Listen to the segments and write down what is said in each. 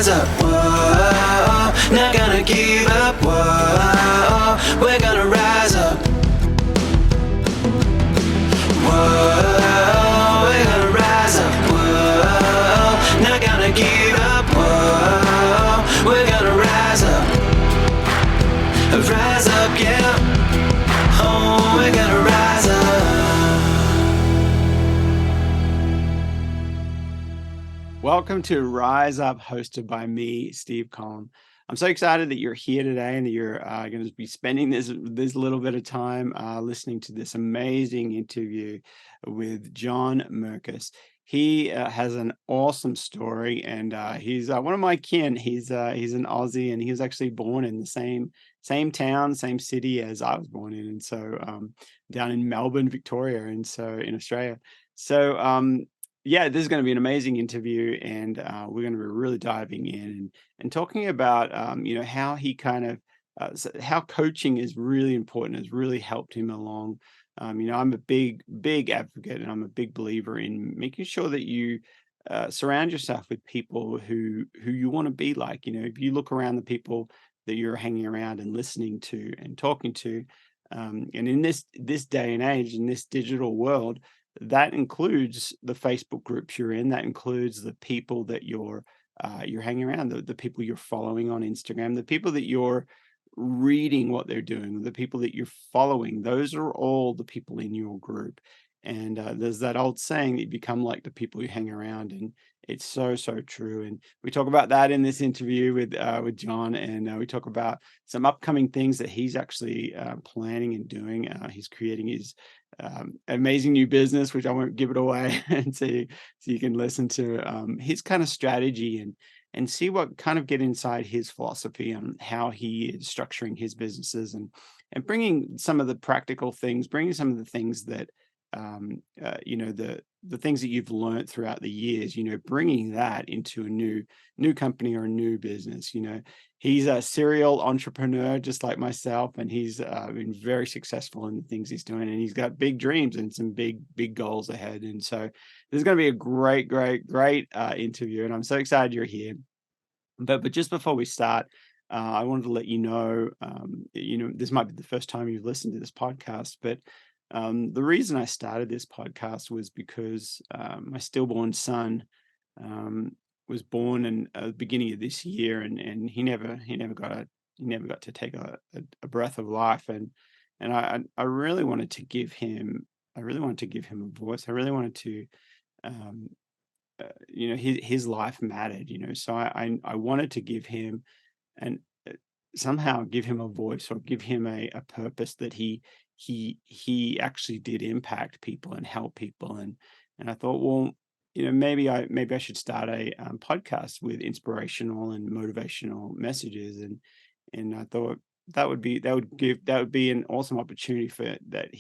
rise up, whoa, not gonna give up, whoa, we're gonna rise up, whoa, we're gonna rise up, whoa, not gonna give up, whoa, we're gonna rise up, yeah, oh, we're gonna rise up. Welcome to Rise Up, hosted by me, Steve Collum. I'm so excited that you're here today and that you're going to be spending this little bit of time listening to this amazing interview with Joh Merkus. He has an awesome story, and he's one of my kin. He's an Aussie, and he was actually born in the same town, same city as I was born in, and so down in Melbourne, Victoria, and so in Australia. So yeah, this is going to be an amazing interview, and we're going to be really diving in and talking about how he kind of how coaching is really important, has really helped him along. I'm a big advocate, and I'm a big believer in making sure that you surround yourself with people who you want to be like. If you look around the people that you're hanging around and listening to and talking to, and in this day and age, in this digital world, that includes the Facebook groups you're in. That includes the people that you're hanging around, the people you're following on Instagram, the people that you're reading what they're doing, the people that you're following. Those are all the people in your group. And there's that old saying that you become like the people you hang around, and it's so true. And we talk about that in this interview with Joh, and we talk about some upcoming things that he's actually planning and doing. He's creating his amazing new business, which I won't give it away, and so you can listen to his kind of strategy and see what kind of get inside his philosophy on how he is structuring his businesses, and bringing some of the practical things, bringing some of the things that the things that you've learned throughout the years, bringing that into a new company or a new business. He's a serial entrepreneur just like myself, and he's been very successful in the things he's doing, and he's got big dreams and some big goals ahead. And so this is going to be a great interview, and I'm so excited you're here. But just before we start, I wanted to let you know, this might be the first time you've listened to this podcast, but the reason I started this podcast was because my stillborn son was born in the beginning of this year, and he never got to take a breath of life, and I really wanted to give him a voice. I really wanted to his life mattered, so I wanted to give him and somehow give him a voice, or give him a purpose, that he actually did impact people and help people. And I thought, well, maybe I should start a podcast with inspirational and motivational messages, and I thought that would be an awesome opportunity for that.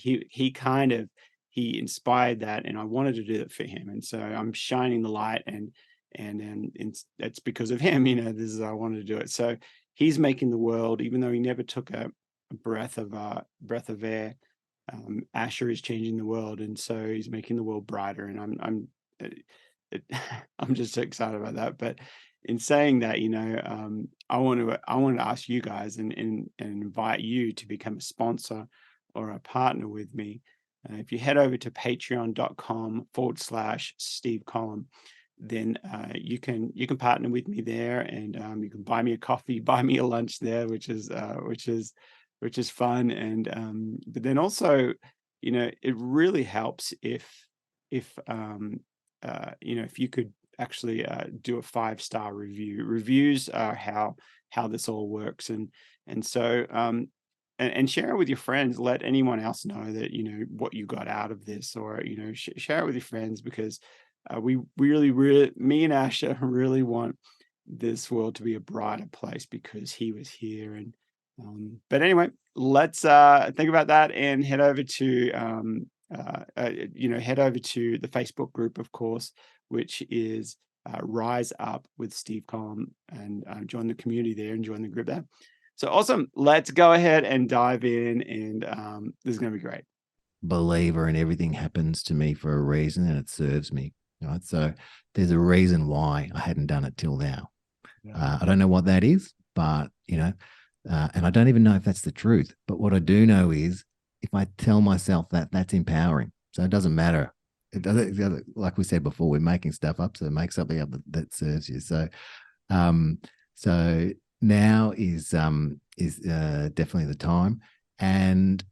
He inspired that, and I wanted to do it for him, and so I'm shining the light, and it's because of him. This is how I wanted to do it. So he's making the world, even though he never took a breath of air. Asher is changing the world, and so he's making the world brighter. And I'm just so excited about that. But in saying that, I want to ask you guys and invite you to become a sponsor or a partner with me. If you head over to patreon.com/Steve Collum, then you can partner with me there, and you can buy me a coffee, buy me a lunch there, which is fun. And but then also, it really helps if you could actually do a 5-star review. Reviews are how this all works, and so and share it with your friends. Let anyone else know that what you got out of this, or share it with your friends, because we really, me and Asher really want this world to be a brighter place because he was here. And but anyway, let's think about that and head over to the Facebook group, of course, which is Rise Up with Steve Collum, and join the community there and join the group there. So awesome. Let's go ahead and dive in, and this is going to be great. Believer, and everything happens to me for a reason, and it serves me. Right? So there's a reason why I hadn't done it till now. I don't know what that is, but and I don't even know if that's the truth. But what I do know is if I tell myself that, that's empowering. So it doesn't matter. It doesn't, like we said before, we're making stuff up, so make something up that serves you. Um, so now is definitely the time. And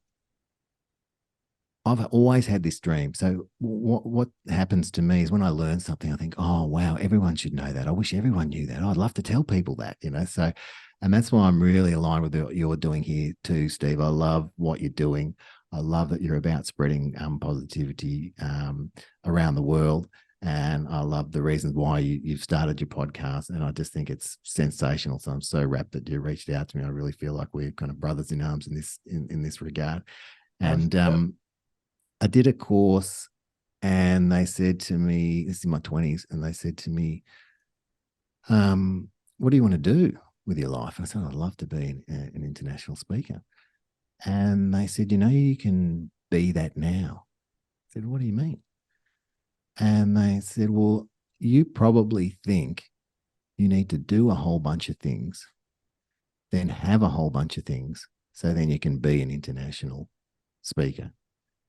I've always had this dream. So what happens to me is when I learn something, I think, oh wow, everyone should know that. I wish everyone knew that. I'd love to tell people that, So, and that's why I'm really aligned with what you're doing here too, Steve. I love what you're doing. I love that you're about spreading positivity around the world. And I love the reasons why you've started your podcast. And I just think it's sensational. So I'm so rapt that you reached out to me. I really feel like we're kind of brothers in arms in this regard. And I did a course and they said to me, this is in my 20s, and they said to me, what do you want to do with your life? And I said, I'd love to be an international speaker. And they said, you can be that now. I said, what do you mean? And they said, well, you probably think you need to do a whole bunch of things, then have a whole bunch of things, so then you can be an international speaker.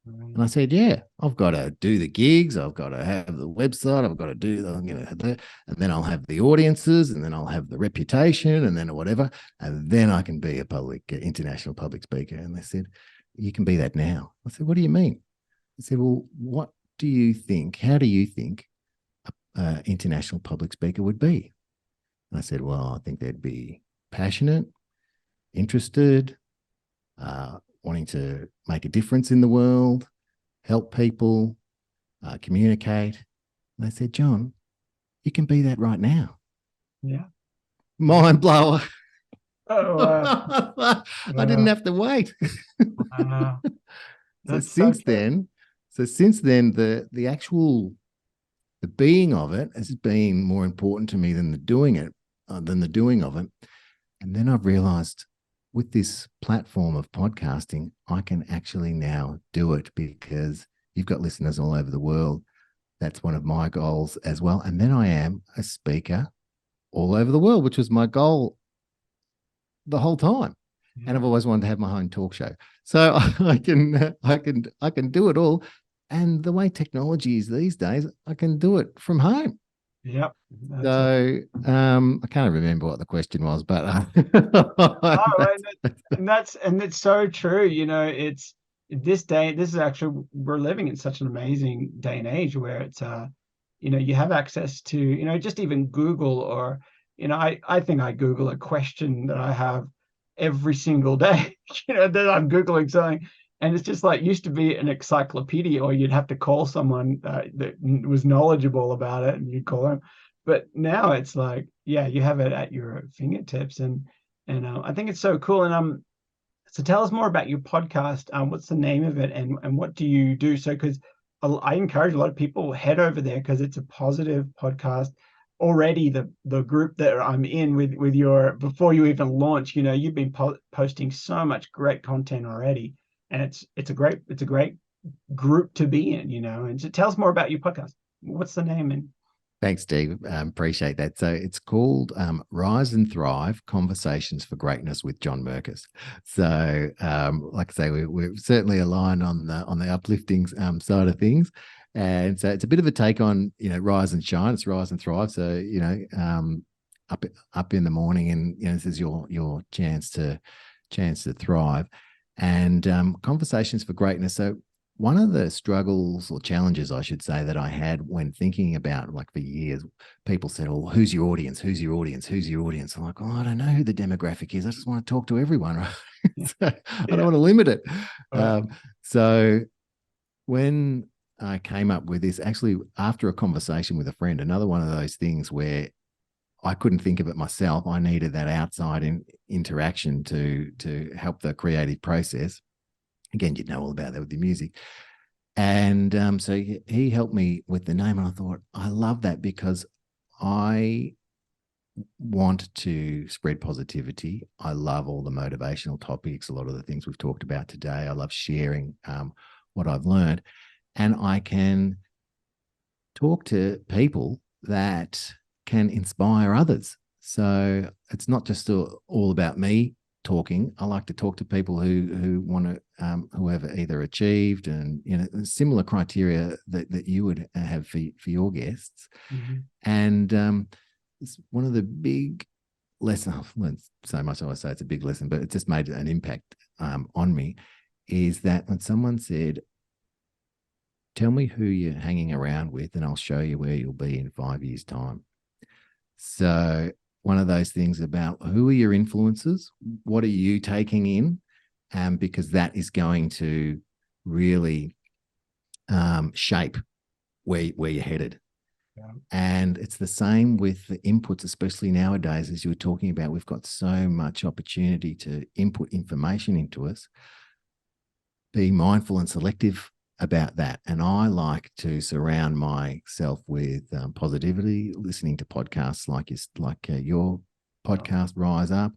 And I said, yeah, I've got to do the gigs. I've got to have the website. I've got to do and then I'll have the audiences, and then I'll have the reputation, and then whatever. And then I can be a international public speaker. And they said, you can be that now. I said, what do you mean? I said, well, what do you think? How do you think an international public speaker would be? And I said, well, I think they'd be passionate, interested, wanting to make a difference in the world, help people, communicate. And they said, John, you can be that right now. Yeah. Mind blower. Oh, wow. I didn't have to wait. So since then, the actual the being of it has been more important to me than the doing of it. And then I've realized with this platform of podcasting, I can actually now do it because you've got listeners all over the world. That's one of my goals as well. And then I am a speaker all over the world, which was my goal the whole time. And I've always wanted to have my own talk show. So I can do it all. And the way technology is these days, I can do it from home. Yep. So I can't remember what the question was, but and it's so true. It's this day. This is actually, we're living in such an amazing day and age where it's you have access to just even Google, or I think I Google a question that I have every single day. That I'm Googling something. And it's just like, used to be an encyclopedia, or you'd have to call someone that was knowledgeable about it, and you'd call them. But now it's like, yeah, you have it at your fingertips, and I think it's so cool. And so tell us more about your podcast. What's the name of it, and what do you do? So, because I encourage a lot of people, head over there because it's a positive podcast. Already the group that I'm in with your, before you even launch, you've been posting so much great content already. And it's a great group to be in, And so tell us more about your podcast. What's the name? And thanks, Steve. Appreciate that. So it's called Rise and Thrive: Conversations for Greatness with Joh Merkus. So, like I say, we're certainly aligned on the uplifting side of things, and so it's a bit of a take on rise and shine. It's rise and thrive. So up in the morning, and this is your chance to thrive. And conversations for greatness. So one of the struggles or challenges, I should say, that I had when thinking about, like, for years, people said, oh, who's your audience? Who's your audience? Who's your audience? I'm like, oh, I don't know who the demographic is. I just want to talk to everyone. Right? So I don't want to limit it. So when I came up with this, actually, after a conversation with a friend, another one of those things where I couldn't think of it myself. I needed that outside interaction to help the creative process. Again, you'd know all about that with the music. And so he helped me with the name. And I thought, I love that because I want to spread positivity. I love all the motivational topics, a lot of the things we've talked about today. I love sharing what I've learned. And I can talk to people that can inspire others. So it's not just all about me talking. I like to talk to people who want to who have either achieved and similar criteria that you would have for your guests. Mhm. And it's one of the big lessons. Well, so much I would say it's a big lesson, but it just made an impact on me. Is that when someone said, "Tell me who you're hanging around with, and I'll show you where you'll be in 5 years' time." So one of those things about who are your influences, what are you taking in, because that is going to really shape where you're headed. Yeah. And it's the same with the inputs, especially nowadays, as you were talking about. We've got so much opportunity to input information into us. Be mindful and selective about that. And I like to surround myself with positivity, listening to podcasts like your podcast, Rise Up.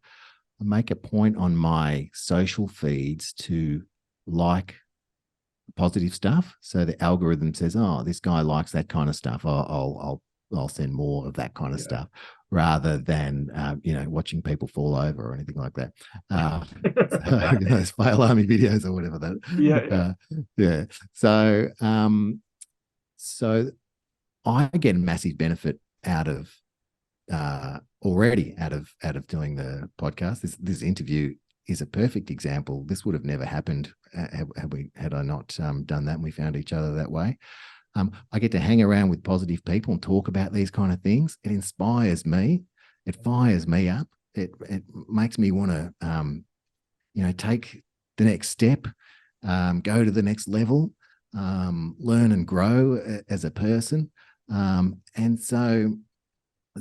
I make a point on my social feeds to like positive stuff. So the algorithm says, "Oh, this guy likes that kind of stuff. I'll send more of that kind of stuff," rather than watching people fall over or anything like that. So, those fail army videos or whatever that. Yeah. So I get a massive benefit out of already out of doing the podcast. This interview is a perfect example. This would have never happened had I not done that and we found each other that way. I get to hang around with positive people and talk about these kind of things. It inspires me. It fires me up. It makes me want to, take the next step, go to the next level, learn and grow as a person. And so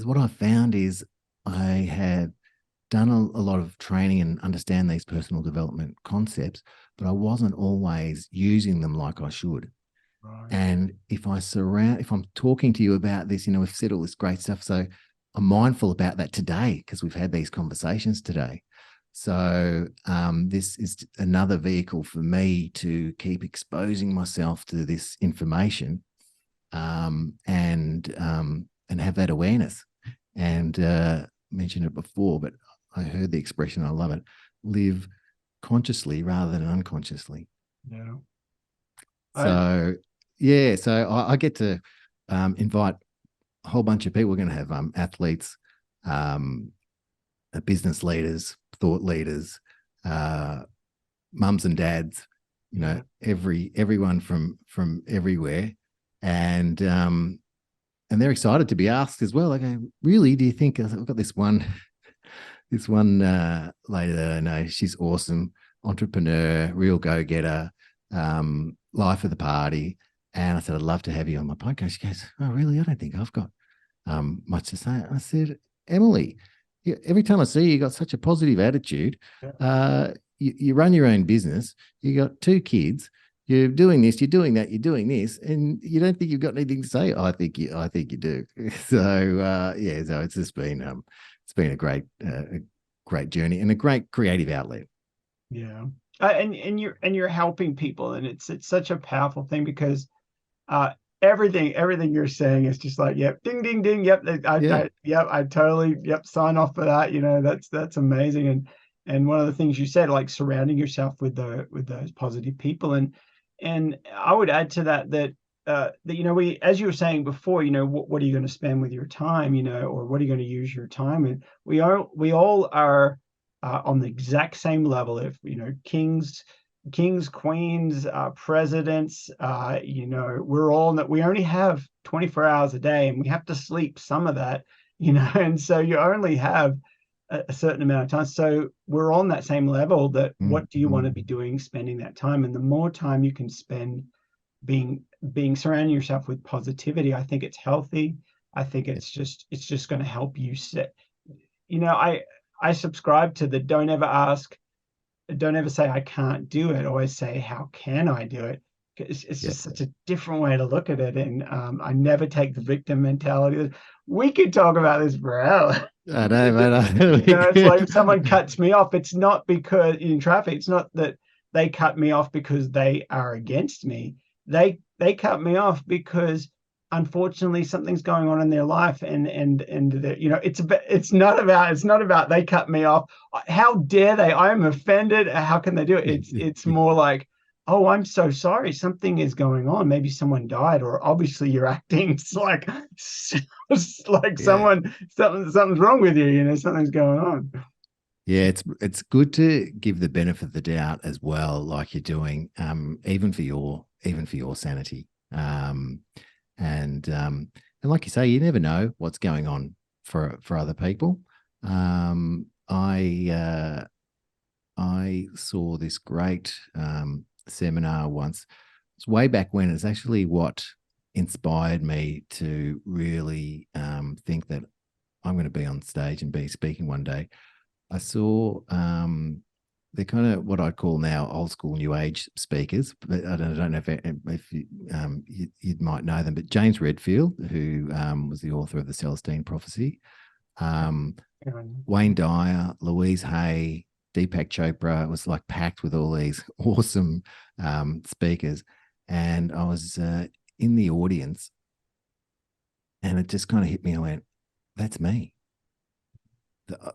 what I found is I had done a lot of training and understand these personal development concepts, but I wasn't always using them like I should. Right. And if I'm talking to you about this, we've said all this great stuff. So I'm mindful about that today because we've had these conversations today. So this is another vehicle for me to keep exposing myself to this information and have that awareness. And mentioned it before, but I heard the expression, I love it: live consciously rather than unconsciously. Yeah. So I get to invite a whole bunch of people. We're going to have athletes, business leaders, thought leaders, mums and dads, everyone from everywhere. And they're excited to be asked as well. I go, really, do you think I've got this one lady that I know, she's awesome, entrepreneur, real go-getter, life of the party. And I said, I'd love to have you on my podcast. She goes, oh, really? I don't think I've got much to say. I said, Emily, every time I see you, you got such a positive attitude. You run your own business. You got 2 kids. You're doing this, you're doing that, you're doing this, and you don't think you've got anything to say. I think you do. So so it's just been a great journey and a great creative outlet. Yeah. And you're helping people, and it's such a powerful thing because everything you're saying is just like, yep, ding ding ding, yep, I totally sign off for that. That's amazing. And one of the things you said, like surrounding yourself with those positive people, and I would add to that we, as you were saying before, what are you going to spend with your time, or what are you going to use your time in? We all are on the exact same level. If kings, queens, presidents, we're all we only have 24 hours a day, and we have to sleep some of that, and so you only have a certain amount of time. So we're on that same level. That what do you want to be doing, spending that time? And the more time you can spend being surrounding yourself with positivity, I think it's healthy. I think it's just going to help you set. I subscribe to the don't ever say I can't do it. Always say, how can I do it? It's just such a different way to look at it. And I never take the victim mentality. We could talk about this for hours. I know, mate. It's like if someone cuts me off, it's not because in traffic, it's not that they cut me off because they are against me. They cut me off because unfortunately something's going on in their life, and it's not about they cut me off. How dare they? I am offended. How can they do it? It's more like, oh, I'm so sorry, something is going on, maybe someone died, or obviously you're acting like Yeah. something's wrong with you, something's going on. Yeah, it's good to give the benefit of the doubt as well, like you're doing, even for your sanity. And like you say, you never know what's going on for other people. I saw this great seminar once. It's way back when. It's actually what inspired me to really think that I'm going to be on stage and be speaking one day. I saw they're kind of what I'd call now old school new age speakers, but I don't know if you might know them, but James Redfield, who was the author of the Celestine Prophecy, Wayne Dyer, Louise Hay, Deepak Chopra. It was like packed with all these awesome speakers. And I was in the audience, and it just kind of hit me. I went, that's me.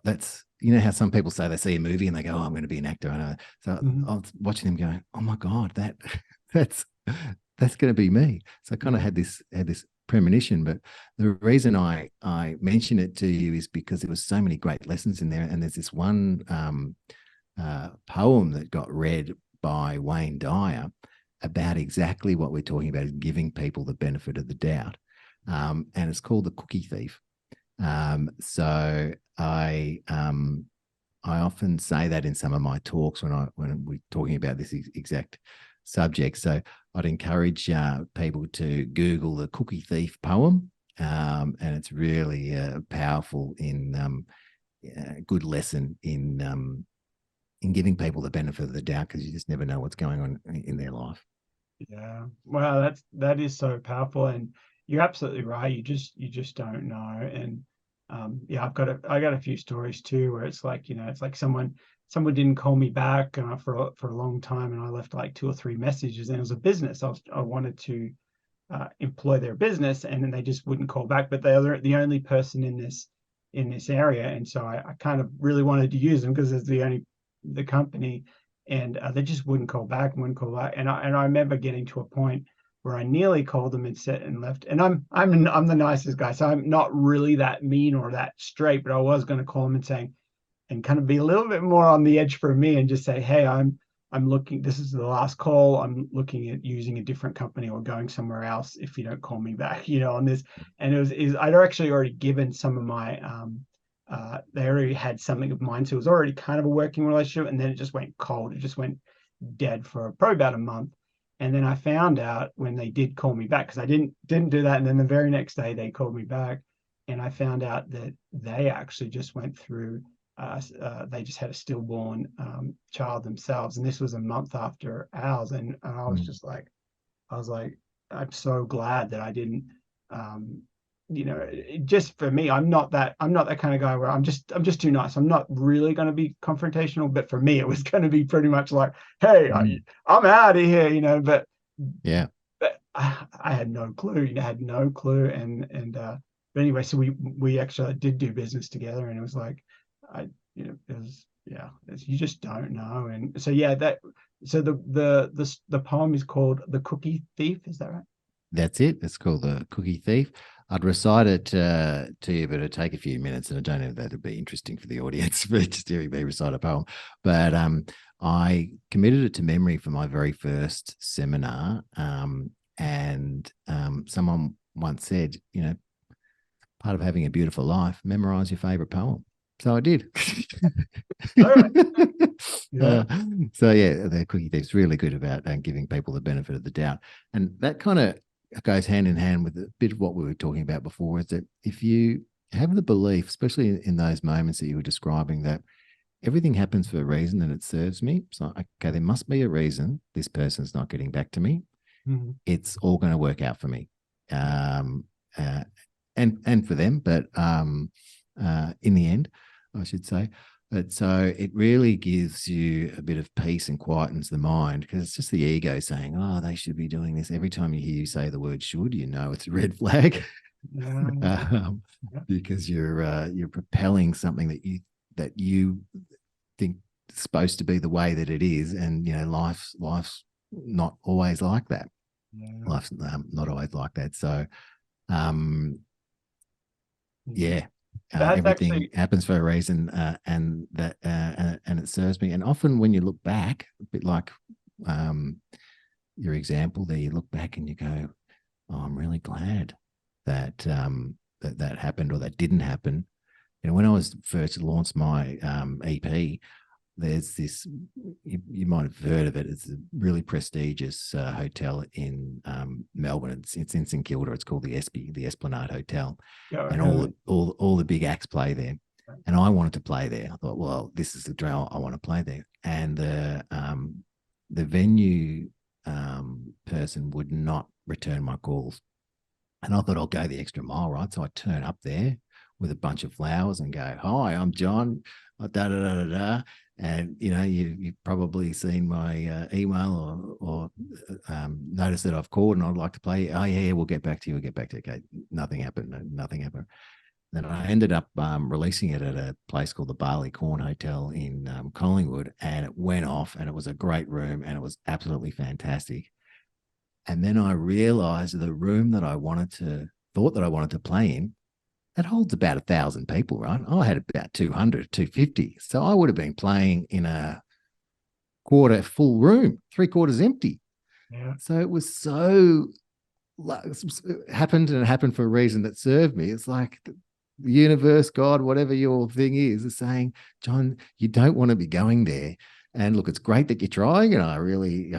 That's, how some people say they see a movie and they go, oh, I'm going to be an actor. So I was watching them going, oh my God, that's going to be me. So I kind of had this premonition. But the reason I mention it to you is because there was so many great lessons in there. And there's this one poem that got read by Wayne Dyer about exactly what we're talking about, giving people the benefit of the doubt. And it's called The Cookie Thief. So I often say that in some of my talks when we're talking about this exact subject. So I'd encourage people to Google the Cookie Thief poem, and it's really powerful in good lesson in giving people the benefit of the doubt, because you just never know what's going on in their life. Yeah, well, that is so powerful, and you're absolutely right. You just don't know. And I got a few stories too, where it's like, it's like someone didn't call me back for a long time, and I left like 2 or 3 messages, and it was a business. I wanted to employ their business, and then they just wouldn't call back. But they're the only person in this area, and so I kind of really wanted to use them because it's the company, and they just wouldn't call back. And I remember getting to a point where I nearly called them and said and left. And I'm the nicest guy, so I'm not really that mean or that straight, but I was going to call them and saying, and kind of be a little bit more on the edge for me, and just say, hey, I'm looking, this is the last call, I'm looking at using a different company or going somewhere else if you don't call me back, on this. And I'd actually already given some of my they already had something of mine, so it was already kind of a working relationship, and then it just went cold. It just went dead for probably about a month. And then I found out when they did call me back, because I didn't do that, and then the very next day they called me back, and I found out that they actually just went through they just had a stillborn child themselves, and this was a month after ours. And I was just like, I'm so glad that I didn't just for me, I'm not that kind of guy where I'm just too nice. I'm not really going to be confrontational, but for me it was going to be pretty much like, hey, I'm out of here, but yeah, but I had no clue, had no clue. And but anyway, so we actually did do business together, and it was like, it was, you just don't know. And so the poem is called The Cookie Thief, is that right? That's it. It's called The Cookie Thief. I'd recite it to you, but it'd take a few minutes, and I don't know if that'd be interesting for the audience, but just hearing me recite a poem. But I committed it to memory for my very first seminar, and someone once said, part of having a beautiful life, memorize your favorite poem. So I did. So the Cookie Thief's really good about giving people the benefit of the doubt, and that kind of goes hand in hand with a bit of what we were talking about before. Is that if you have the belief, especially in those moments that you were describing, that everything happens for a reason and it serves me. So okay, there must be a reason this person's not getting back to me. Mm-hmm. It's all going to work out for me, and for them, but in the end, I should say. But so it really gives you a bit of peace and quietens the mind, because it's just the ego saying, oh, they should be doing this. Every time you hear you say the word should, you know it's a red flag. Because you're propelling something that you think is supposed to be the way that it is, and life's not always like that. Life's not always like that. So yeah, everything actually happens for a reason, and it serves me. And often when you look back, a bit like your example there, you look back and you go, oh, I'm really glad that that happened, or that didn't happen. When I was first launched my EP, there's this, you might have heard of it. It's a really prestigious hotel in Melbourne. It's in St Kilda. It's called the Esplanade Hotel, and all the big acts play there. And I wanted to play there. I thought, well, this is the drill. I want to play there. And the venue person would not return my calls. And I thought, I'll go the extra mile, right? So I turn up there with a bunch of flowers and go, hi, I'm John, da da da da da. And you've probably seen my email or noticed that I've called and I'd like to play. Oh yeah, we'll get back to you. Okay, nothing happened. Then I ended up releasing it at a place called the Barley Corn Hotel in Collingwood, and it went off, and it was a great room, and it was absolutely fantastic. And then I realized the room that I thought that I wanted to play in, that holds about 1,000 people, right? I had about 200, 250. So I would have been playing in a quarter full room, 3/4 empty. Yeah. So it was so, it happened for a reason that served me. It's like the universe, God, whatever your thing is saying, John, you don't want to be going there. And look, it's great that you're trying, and I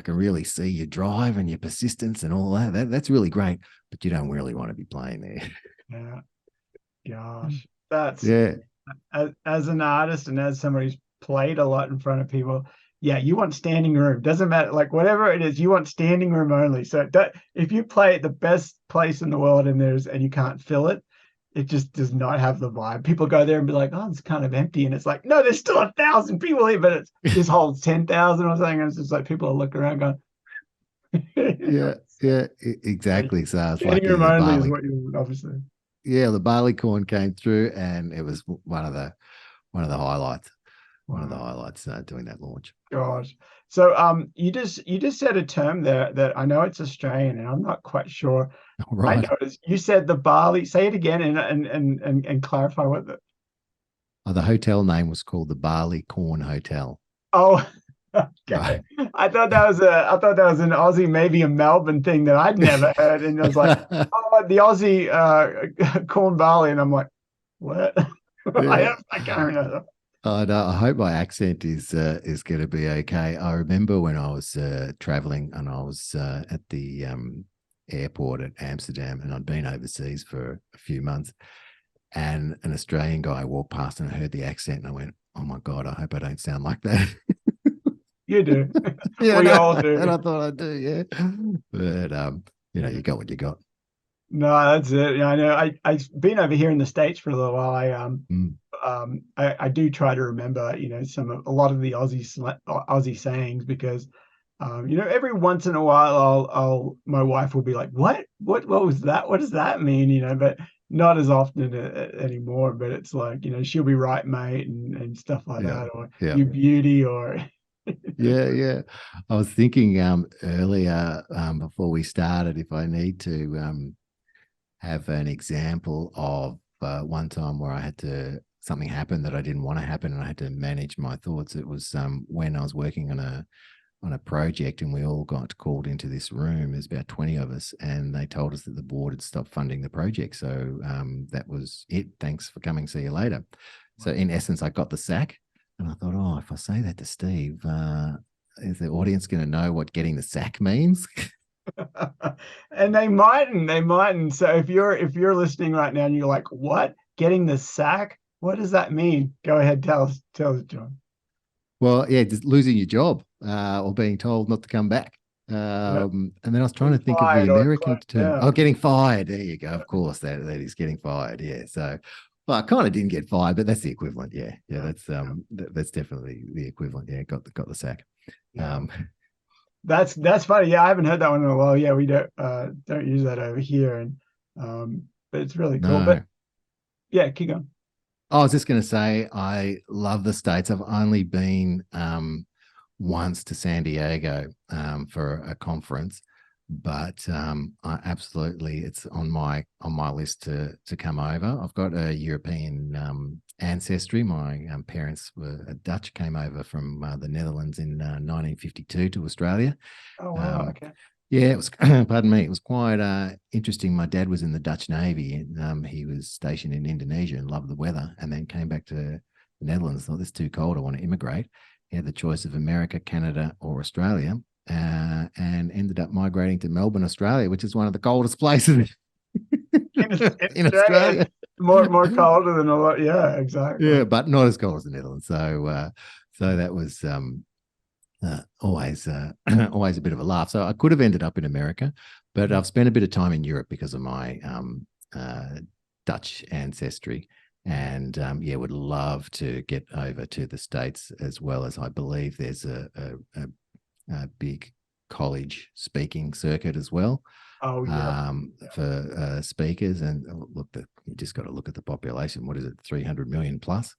can really see your drive and your persistence and all that. That's really great, but you don't really want to be playing there. Yeah. Gosh, that's as an artist and as somebody who's played a lot in front of people, yeah, you want standing room. Doesn't matter, like whatever it is, you want standing room only. So if you play at the best place in the world and you can't fill it, it just does not have the vibe. People go there and be like, oh, it's kind of empty, and it's like, no, there's still 1,000 people here, but this holds 10,000 or something. And it's just like people are looking around going, exactly. So it's standing like room only is what you obviously. Yeah, the barley corn came through, and it was one of the highlights. One of the highlights doing that launch. Gosh, so you just said a term there that I know it's Australian, and I'm not quite sure. Right. I noticed you said the barley. Say it again and clarify what the hotel name was called the Barley Corn Hotel. Oh, okay. Right. I thought that was an Aussie, maybe a Melbourne thing that I'd never heard, and I was like, oh, the Aussie corn barley, and I'm like, what? Yeah. I can't remember. I hope my accent is going to be okay. I remember when I was traveling, and I was at the airport at Amsterdam, and I'd been overseas for a few months, and an Australian guy walked past, and I heard the accent, and I went, oh my God, I hope I don't sound like that. You do. Yeah, we all do. And I thought I do, yeah. But you got what you got. No, that's it. Yeah, I know. I've been over here in the States for a little while. I do try to remember, a lot of the Aussie sayings, because every once in a while my wife will be like, what was that? What does that mean? But not as often anymore. But it's like, she'll be right, mate, and stuff like that, or you beauty, or yeah. I was thinking earlier before we started, if I need to have an example of one time where something happened that I didn't want to happen, and I had to manage my thoughts. It was when I was working on a project, and we all got called into this room. There's about 20 of us, and they told us that the board had stopped funding the project. So that was it. Thanks for coming. See you later. So in essence, I got the sack, and I thought, oh, if I say that to Steve, is the audience going to know what getting the sack means? And they mightn't. So if you're listening right now and you're like, what? Getting the sack? What does that mean? Go ahead, tell us, John. Well, yeah, just losing your job or being told not to come back. And then I was trying to think of the American term. Yeah. Oh, getting fired. There you go. Of course, that is getting fired. Yeah. So Well, I kind of didn't get fired, but that's the equivalent. Yeah, Yeah, that's definitely the equivalent. Yeah, got the sack. yeah. Um, That's funny. Yeah, I haven't heard that one in a while. Yeah, we don't use that over here, and but it's really cool. But no, yeah, keep going. I was just going to say I love the States. I've only been once to San Diego for a conference, but I absolutely it's on my list to come over. I've got a European ancestry. My parents were Dutch, came over from the Netherlands in 1952 to Australia. Oh wow, Um, okay. yeah, it was. Pardon me. It was quite interesting. My dad was in the Dutch Navy, and he was stationed in Indonesia and loved the weather, and then came back to the Netherlands. Thought this is too cold. I want to immigrate. He had the choice of America, Canada, or Australia, and ended up migrating to Melbourne, Australia, which is one of the coldest places in Australia, Australia. more colder than a lot. Yeah, exactly. Yeah, but not as cold as the Netherlands. So that was always always a bit of a laugh. So I could have ended up in America, but I've spent a bit of time in Europe because of my Dutch ancestry, and yeah, would love to get over to the States as well. As I believe there's a big college speaking circuit as well. Oh yeah. For speakers, and look, you just got to look at the population. What is it, 300 million plus?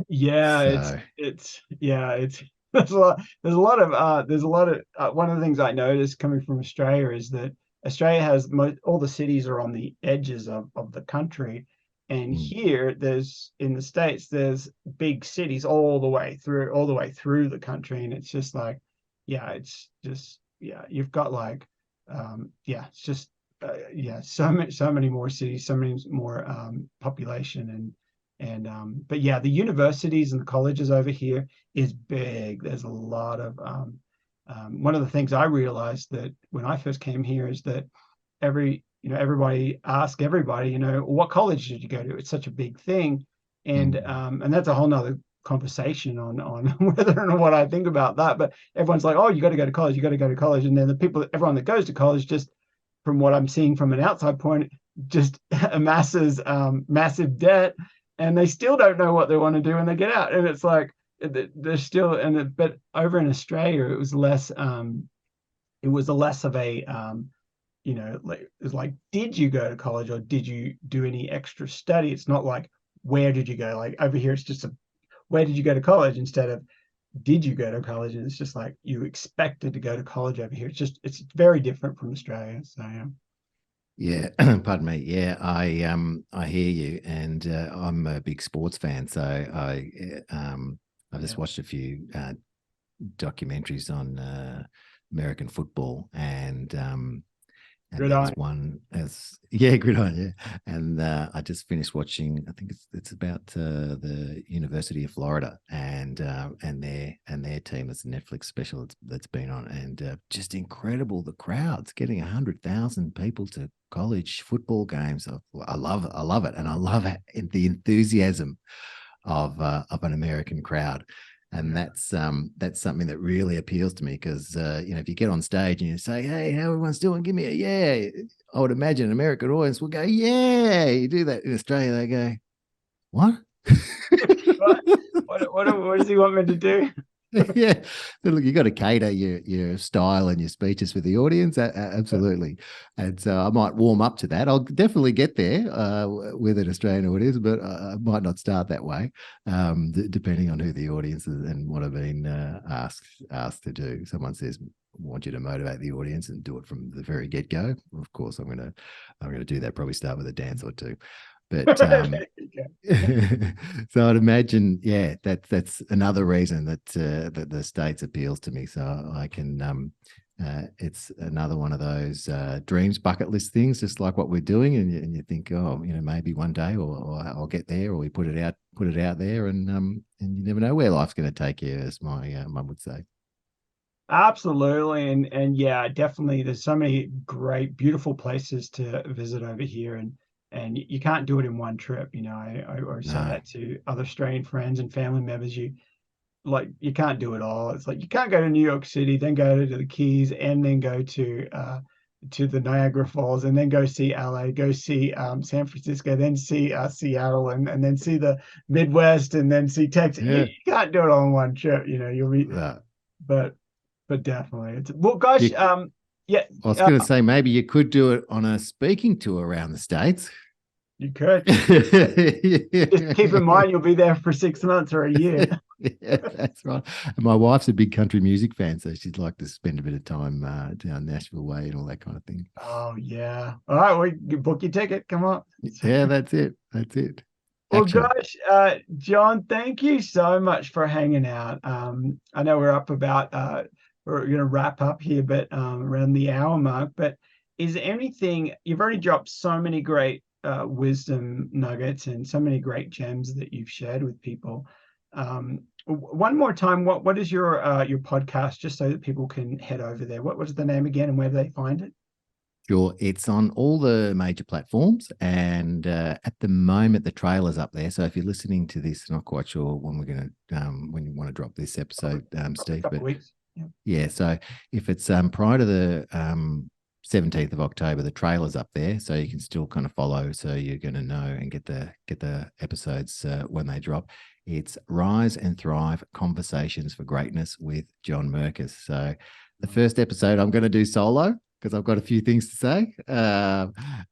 Yeah, So it's yeah, it's there's a lot of one of the things I noticed coming from Australia is that Australia has all the cities are on the edges of the country, and mm, here there's in the States there's big cities all the way through the country, and it's just like yeah, it's just yeah, you've got like yeah, it's just yeah, so many more cities, so many more population and but yeah, the universities and the colleges over here is big. There's a lot of one of the things I realized that when I first came here is that everybody ask everybody, what college did you go to? It's such a big thing. mm. And that's a whole nother conversation on whether or not what I think about that. But everyone's like, oh, you got to go to college, you got to go to college. And then everyone that goes to college, just from what I'm seeing from an outside point, just amasses massive debt, and they still don't know what they want to do when they get out. And it's like they're still but over in Australia, it was a less of a like it's like, did you go to college or did you do any extra study? It's not like where did you go? Like over here, it's just where did you go to college instead of did you go to college? And it's just like you expected to go to college over here. It's very different from Australia. So yeah. Yeah, pardon me. Yeah, I hear you, and I'm a big sports fan, so I just Yeah. watched a few documentaries on American football, and Good there was eye. one as yeah, good on yeah. And I just finished watching. I think it's about the University of Florida and their team. It's a Netflix special that's been on, and just incredible. The crowds getting 100,000 people to college football games. I love it, and I love it, the enthusiasm of an American crowd. And that's something that really appeals to me because if you get on stage and you say, "Hey, how everyone's doing? Give me a yeah," I would imagine an American audience will go, "Yeah." You do that in Australia, they go, "What?" What does he want me to do? Yeah, look, you got to cater your style and your speeches for the audience, absolutely. And so I might warm up to that. I'll definitely get there with an Australian audience, but I might not start that way, depending on who the audience is and what I've been asked to do. Someone says, "Want you to motivate the audience and do it from the very get go." Of course, I'm gonna do that. Probably start with a dance or two. But so I'd imagine, yeah, that's another reason that that the States appeals to me. So I can, it's another one of those dreams, bucket list things, just like what we're doing, and you think, oh, maybe one day, or I'll get there, or we put it out there, and you never know where life's going to take you, as my mum would say. Absolutely. And yeah, definitely there's so many great, beautiful places to visit over here, and you can't do it in one trip. I always say No, that to other Australian friends and family members. You can't do it all. It's like you can't go to New York City, then go to the Keys, and then go to to the Niagara Falls, and then go see LA, go see San Francisco, then see Seattle, and then see the Midwest, and then see Texas. Yeah. You can't do it all in one trip, you'll be, but definitely. It's, well, gosh, yeah, I was going to say, maybe you could do it on a speaking tour around the States. you could. Just keep in mind, you'll be there for 6 months or a year. Yeah, that's right. And my wife's a big country music fan, so she'd like to spend a bit of time down Nashville way and all that kind of thing. Oh, yeah. All right, well, you book your ticket. Come on. Yeah, that's it. That's it. Well, Action. gosh, John, thank you so much for hanging out. I know we're up about, we're going to wrap up here, but around the hour mark. But is there anything, you've already dropped so many great wisdom nuggets and so many great gems that you've shared with people. One more time, what is your podcast, just so that people can head over there? What was the name again, and where do they find it? Sure, it's on all the major platforms, and at the moment the trailer's up there. So if you're listening to this, I'm not quite sure when we're going to when you want to drop this episode, Steve. Couple but weeks. yeah, so if it's prior to the 17th of October, the trailer's up there, so you can still kind of follow. So you're going to know and get the episodes when they drop. It's Rise and Thrive: Conversations for Greatness with Joh Merkus. So the first episode I'm going to do solo, because I've got a few things to say.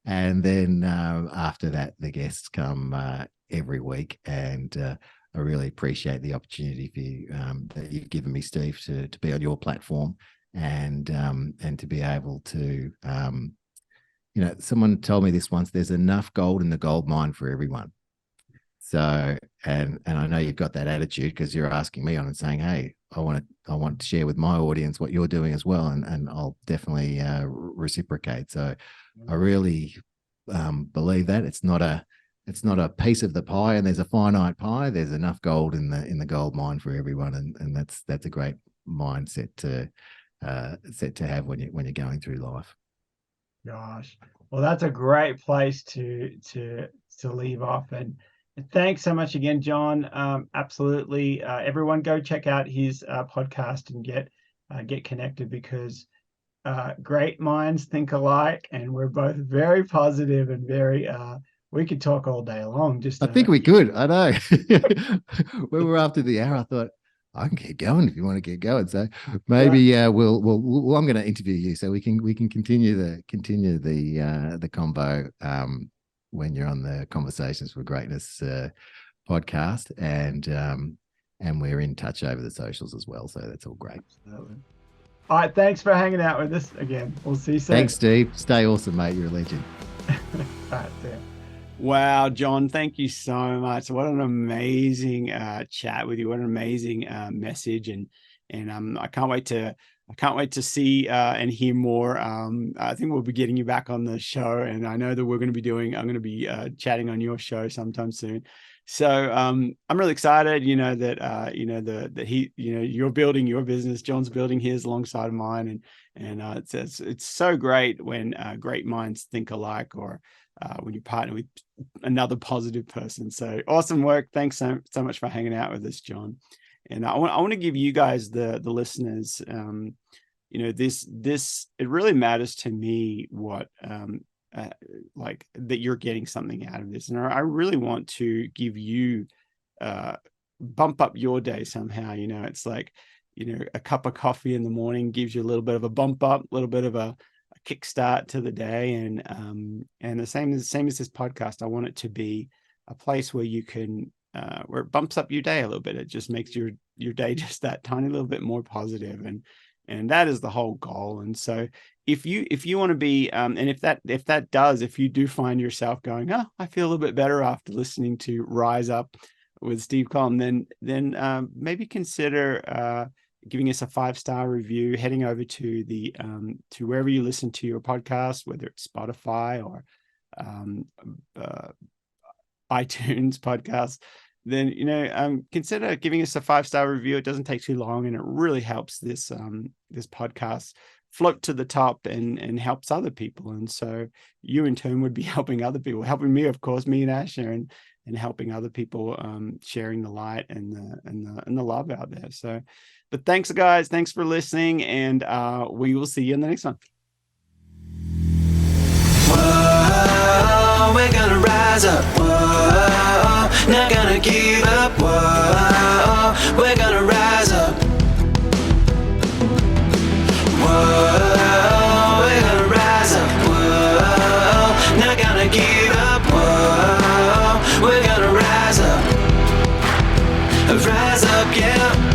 And then after that, the guests come every week. And I really appreciate the opportunity for you, that you've given me, Steve, to be on your platform and to be able to, someone told me this once: there's enough gold in the gold mine for everyone. So, and I know you've got that attitude, because you're asking me on and saying, hey, I want to share with my audience what you're doing as well, and I'll definitely reciprocate. So I really believe that it's not a piece of the pie, and there's a finite pie. There's enough gold in the gold mine for everyone, and that's a great mindset to have when you're going through life. Gosh, well, that's a great place to leave off. And thanks so much again, John. Absolutely, everyone go check out his podcast and get connected, because great minds think alike, and we're both very positive and very. We could talk all day long. I think we could. I know. When we're after the hour, I thought, I can keep going if you want to keep going. So maybe we'll I'm going to interview you, so we can continue the combo when you're on the Conversations for Greatness podcast, and we're in touch over the socials as well. So that's all great. Absolutely. All right, thanks for hanging out with us again. We'll see you soon. Thanks, Steve. Stay awesome, mate. You're a legend. All right, see ya. Wow, John, thank you so much. What an amazing chat with you. What an amazing message, and I can't wait to see and hear more. I think we'll be getting you back on the show, and I know that I'm going to be chatting on your show sometime soon. So I'm really excited, that you're building your business, John's building his alongside of mine, and it's so great when great minds think alike, or when you partner with another positive person. So awesome work. Thanks so much for hanging out with us, John. And I want to give you guys, the listeners, this it really matters to me what like that you're getting something out of this, and I really want to give you bump up your day somehow. It's like, a cup of coffee in the morning gives you a little bit of a bump up, a little bit of a kickstart to the day, and the same as this podcast. I want it to be a place where you can where it bumps up your day a little bit. It just makes your day just that tiny little bit more positive, and that is the whole goal. And so if you want to be and if you do find yourself going, I feel a little bit better after listening to Rise Up with Steve Collum, then maybe consider giving us a 5-star review, heading over to the to wherever you listen to your podcast, whether it's Spotify or iTunes podcast. Then consider giving us a 5-star review. It doesn't take too long, and it really helps this podcast float to the top and helps other people. And so you in turn would be helping other people, helping me, of course, me and Asher, and helping other people, sharing the light and the love out there. So, but thanks, guys. Thanks for listening, and we will see you in the next one. Whoa, we're gonna rise up. Whoa, not gonna give up. Whoa, we're gonna rise up. Whoa, we're gonna rise up. Whoa, not gonna give up. Whoa, we're gonna rise up. Rise up, yeah.